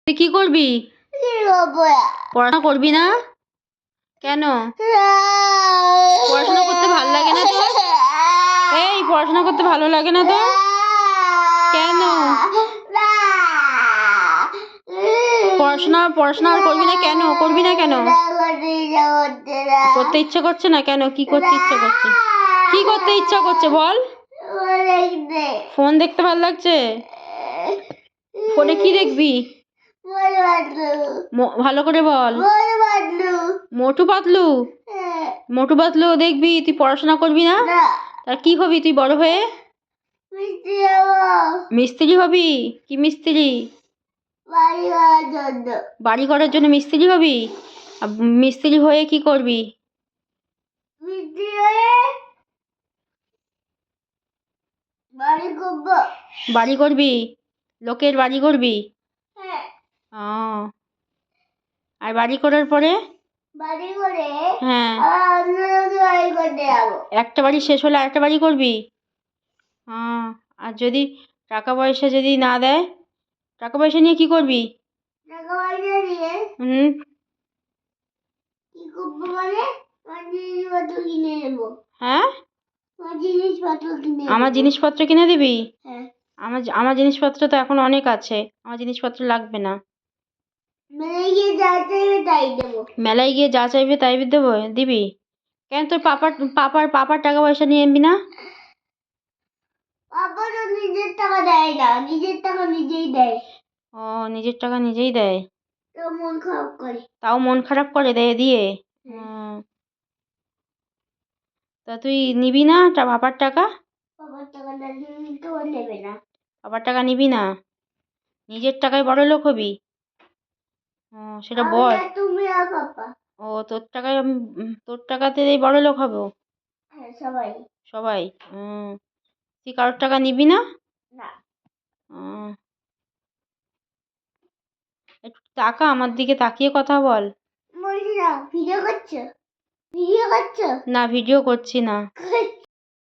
তুই কি করবি? পড়াশোনা করবি না কেন? পড়াশোনা করতে ভালো লাগে না তোর? এই পড়াশোনা করতে ভালো লাগে না তোর? কেন পড়াশোনা আর করবি না কেন? করবি না কেন? করতে ইচ্ছা করছে না কেন? কি করতে ইচ্ছা করছে? কি করতে ইচ্ছা করছে বল? ফোন দেখতে ভালো লাগছে? ফোনে কি দেখবি? ভালো করে বল। মোটু পাতলু? মোটু পাতলু দেখবি? তুই পড়াশোনা করবি না? তা কি হবি তুই বড় হয়ে? মিস্ত্রি হবি? কি মিস্ত্রি? বাড়ি করার জন্য মিস্ত্রি হবি? মিস্ত্রি হয়ে কি করবি? বাড়ি করবি? লোকের বাড়ি করবি? আর বাড়ি করার পরে? হ্যাঁ, একটা বাড়ি শেষ হলে আরেকটা বাড়ি করবি? আর যদি টাকা পয়সা যদি না দেয়, টাকা পয়সা নিয়ে কি করবি? হ্যাঁ, আমার জিনিসপত্র কিনে দিবি? আমার জিনিসপত্র তো এখন অনেক আছে, আমার জিনিসপত্র লাগবে না। মেলায় গিয়ে যা চাইবে তাই দেবো? দিবি? কেন তোর পাপার টাকা পয়সা নিয়ে এমবি না? পাপা তো নিজের টাকা দেয় না, নিজের টাকা নিজেই দেয়। ও, নিজের টাকা নিজেই দেয়? তাও মন খারাপ করে। তাও মন খারাপ করে দেয় দিয়ে? তা তুই নিবি না পাপার টাকা? পাপার টাকা তো নেবে না। পাপার টাকা নিবি না? নিজের টাকায় বড় লোক হবি? সেটা বল। তুমি আর পাপা। ও, তোর টাকায় আমি তোর টাকাতে বড় লোক হবো? হ্যাঁ, সবাই সবাই? তুই কারোর টাকা নিবি না? না। একটু তাকা, আমার দিকে তাকিয়ে কথা বল। ভিডিও করছো? না, ভিডিও করছি না।